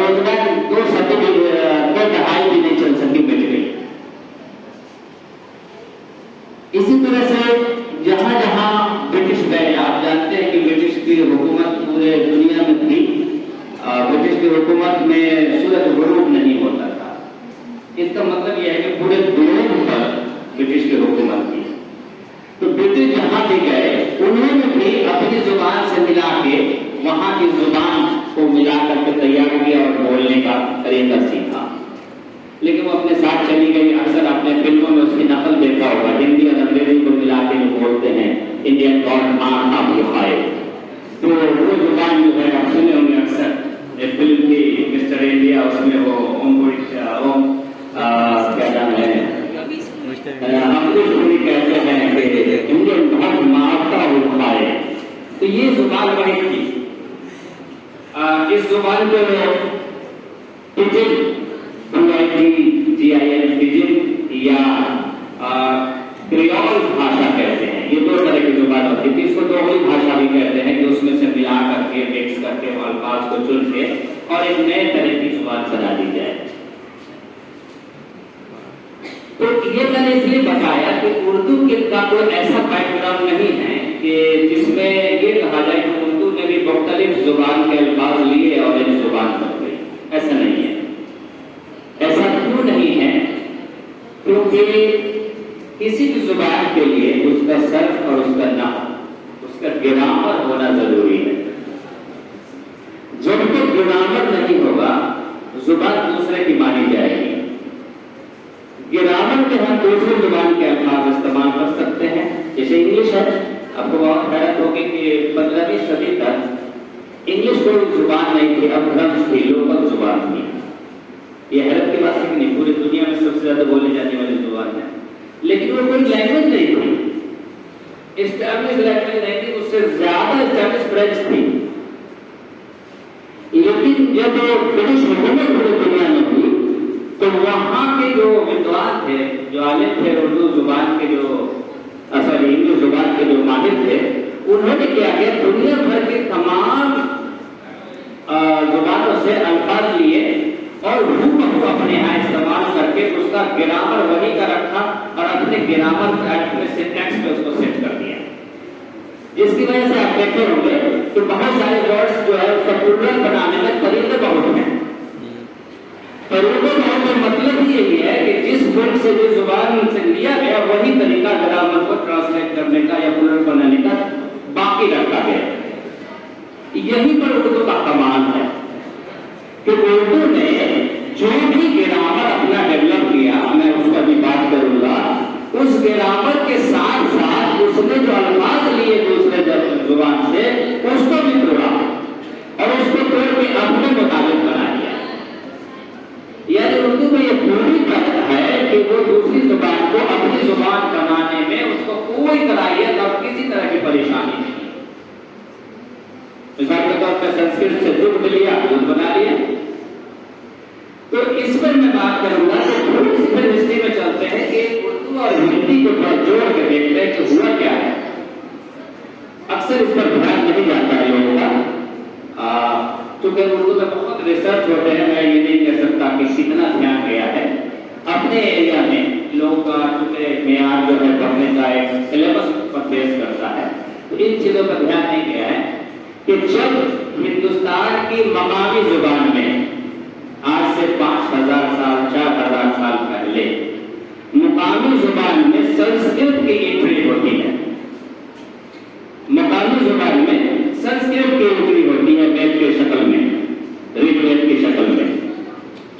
रोजगार 2 दहाई भी नहीं चल सकी, मिल गई। इसी तरह से जहां जहां ब्रिटिश गए, आप जानते हैं कि ब्रिटिश की हुकूमत पूरे दुनिया में थी। ब्रिटिश की हुकूमत में सूरज गुरूब नहीं होता था। इसका मतलब यह है कि पूरे ग्लोब पर ब्रिटिश की हुकूमत थी। तो ब्रिटिश जहां भी गए उन्होंने भी अपनी जुबान से मिला के वहां की जुबान को मिला करके तैयार किया और बोलने का तरीका सीखा। लेकिन वो अपने साथ चली गई। अक्सर आपने फिल्मों में उसकी नकल देखा होगा, हिंदी और अंग्रेजी को मिला के जो बोलते हैं, इंडियन गॉड आप यू खाए, तो वो जुबान जो है आप सुने होंगे अक्सर फिल्म की मिस्टर इंडिया, उसमें वो क्या नाम है, अमरीश कहते हैं कि इंडियन गॉड मारता वो खाए। तो ये जुबान वही थी। इस जुबान को पिजिन पिजिन या क्रियोल भाषा कहते हैं। ये 2 तरह की जुबान होती है। इसको दोहरी भाषा भी कहते हैं कि उसमें से मिला करके मिक्स करके अल्फाज को चुन के और एक नए तरह की जुबान बना दी जाए। तो ये मैंने इसलिए बताया कि उर्दू का कोई ऐसा बैकग्राउंड नहीं है कि जिसमें ये कहा जाए कि उर्दू ने भी मुख्तलिफ जुबान के अल्फाज लिए और एक जुबान बन गई। ऐसा नहीं है। ऐसा क्यों नहीं है? क्योंकि किसी भी जुबान के लिए उसका सर्फ और उसका नाम, उसका ग्रामर होना जरूरी है। जब तक ग्रामर नहीं होगा जुबान दूसरे की मानी जाएगी। ग्रामर में हम दूसरी जुबान के अल्फाज इस्तेमाल कर सकते हैं। जैसे इंग्लिश है, आपको बहुत हैरत होगी कि 15वीं सदी तक इंग्लिश कोई जुबान नहीं थी, अब ग्रंथ थी, लोकल जुबान थी। ये हैरत की बात है कि नहीं, पूरी दुनिया में सबसे ज्यादा बोली जाने वाली जुबान है, लेकिन वो कोई लैंग्वेज नहीं थी, एस्टैब्लिश लैंग्वेज नहीं थी। उससे ज्यादा एस्टैब्लिश फ्रेंच थी। लेकिन जब ब्रिटिश हुकूमत पूरी दुनिया में थी तो वहां के जो विद्वान थे, जो आलिम थे, उर्दू जुबान के जो इंग्लिश जुबान के जो माहिर थे, उन्होंने क्या किया, दुनिया भर के तमाम जुबानों से अल्फाज लिए और हूबहू अपने यहाँ इस्तेमाल करके उसका ग्रामर वही का रखा और अपने ग्रामर अपने सिंटैक्स पे उसको सेट कर दिया। जिसकी वजह से आप देखते होंगे कि बहुत सारे वर्ड्स जो है उसका प्लूरल बनाने में तरीके बहुत हैं। तरीके बहुत का मतलब ही यही है कि जिस वर्ड से जो जुबान से लिया गया वही तरीका ग्रामर को ट्रांसलेट करने का या प्लूरल बनाने का बाकी रखा गया। यही पर उर्दू का कमाल है कि उर्दू ने जो भी ग्रामर अपना डेवलप किया, मैं उसका भी बात करूंगा, उस ग्रामर के साथ साथ उसने जो अल्फाज लिए दूसरे जुबान से उसको भी तोड़ा और उसको तोड़ के अपने मुताबिक बना दिया। यानी उर्दू में ये पूरी बात है कि वो दूसरी जुबान को अपनी जुबान बनाने में उसको कोई कराहियत और किसी तरह की परेशानी नहीं। मिसाल के तौर पर संस्कृत से जुड़ लिया, जुड़ बना लिया। तो इस पर मैं बात करूंगा तो थोड़ी सी फिर हिस्ट्री में चलते हैं कि उर्दू और हिंदी को थोड़ा जोड़ के देखते हैं कि हुआ क्या है। अक्सर इस पर ध्यान नहीं जाता है लोगों का, चूंकि उर्दू में बहुत रिसर्च होते हैं, मैं ये नहीं कह सकता कि कितना ध्यान गया है। अपने एरिया में लोगों का चूंकि मेयार जो है पढ़ने का एक सिलेबस पर बेस करता है, तो इन चीजों पर ध्यान नहीं गया है कि जब हिंदुस्तान की मकामी जुबान में आज से 5000 साल 4000 साल पहले मुकामी जुबान में संस्कृत की एंट्री होती है। मुकामी जुबान में संस्कृत की एंट्री होती है वेद की शक्ल में, ऋग्वेद की शक्ल में,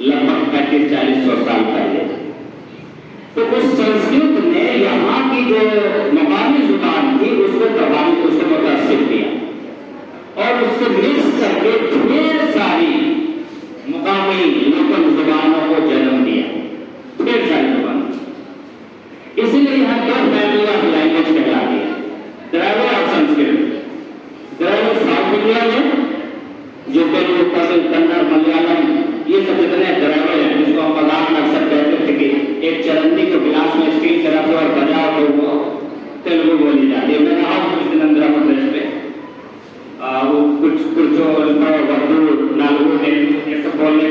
लगभग 3500-4000 साल पहले। तो उस संस्कृत ने यहाँ की जो मुकामी जुबान थी उसको प्रभावित, उसको मुतासिर किया और उससे मिक्स करके ढेर सारी मुकामी लोकल जुबानों को जन्म दिया, ढेर सारी जुबान। इसलिए यहाँ 2 फैमिली ऑफ लैंग्वेज कहलाती है, द्रविड़ और संस्कृत। द्रविड़ साउथ इंडिया में जो तेलुगु, तमिल, कन्नड़, मलयालम, ये सब जितने द्रविड़ हैं, जिसको हम मजाक में अक्सर कहते थे कि एक चरंदी को गिलास में स्टील कर रखो और बजाओ तो वो तेलुगु बोली जाती है। मैंने आज कुछ दिन आंध्र प्रदेश में वो कुछ जो वर्दू, नालगु, ये सब बोलने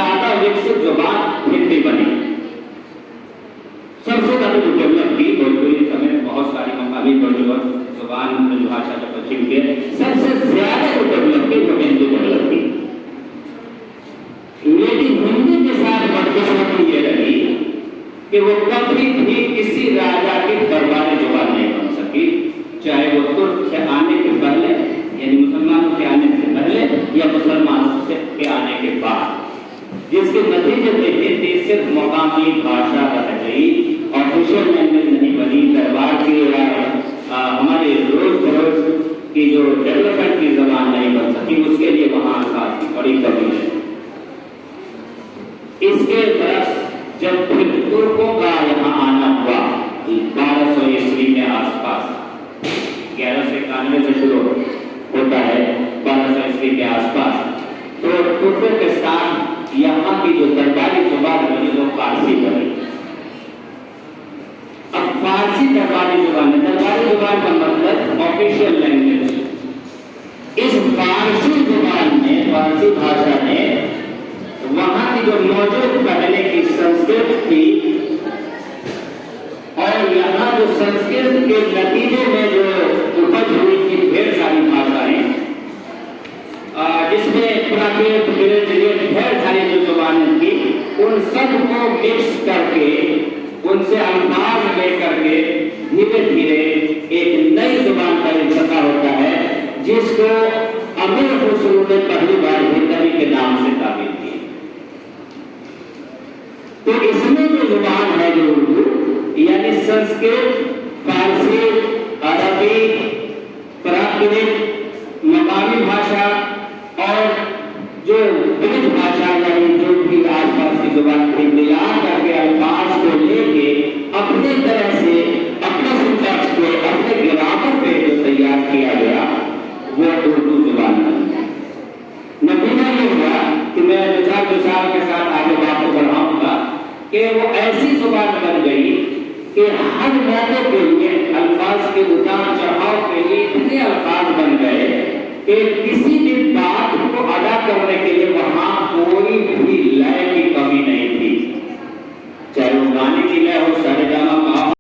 ज्यादा विकसित जुबान हिंदी बनी। सबसे ज्यादा जो डेवलप की भोजपुरी समेत बहुत सारी मकामी जुबान भाषा जो पश्चिम के सबसे ज्यादा जो डेवलप की वो हिंदी डेवलप की। लेकिन हिंदी के साथ बदकिस्मती ये रही कि वो कभी भी किसी राजा की दरबारी जुबान नहीं बन सकी, चाहे वो तुर्क से आने के पहले यानी मुसलमानों के आने से पहले या मुसलमानों से के आने के बाद, जिसके नतीजे में हिंदी सिर्फ मकामी भाषा रह गई, ऑफिशियल लैंग्वेज नहीं बनी, दरबार की हमारे रोज बरोज की जो डेवलपमेंट की जबान नहीं बन सकी। उसके लिए वहाँ अल्फाज की बड़ी कमी है। इसके तरफ जब फिर तुर्कों का यहाँ आना हुआ 1200 ईस्वी के आसपास, 1191 से शुरू होता है 1200 ईस्वी के आसपास, तो तुर्कों के साथ यहाँ की जो दरबारी जुबान बनी वो फारसी बनी। अब फारसी दरबारी जुबान है, दरबारी जुबान का मतलब ऑफिशियल लैंग्वेज। इस फारसी जुबान में, फारसी भाषा ने वहाँ की जो मौजूद पहले की संस्कृत थी और यहाँ जो संस्कृत के नतीजे में जो उपज हुई थी ढेर सारी भाषाएं, जिसमें प्राकृत ढेर सारी जो जुबानें थी, उन सब को मिक्स करके उनसे अल्फाज लेकर के धीरे धीरे एक नई जुबान का इंतजार होता है, जिसको अमीर खुसरो ने पहली बार हिंदी के नाम से ताबीर की। तो इसमें जो जुबान है जो उर्दू, यानी संस्कृत, फारसी, अरबी, प्राकृत, मकामी भाषा और जो ब्रिज भाषा यानी जो भी आसपास की जुबान थी मिला करके अल्फाज को लेके अपने तरह से अपने सिंटैक्स पे, अपने ग्रामर पे जो तैयार किया गया वो उर्दू जुबान बनी। नतीजा ये हुआ कि मैं विचार के साथ आगे बात को बढ़ाऊंगा कि वो ऐसी जुबान बन गई कि हर मौके के लिए अल्फाज के उतार चढ़ाव के लिए इतने अल्फाज बन गए कि किसी भी बात को अदा करने के लिए वहां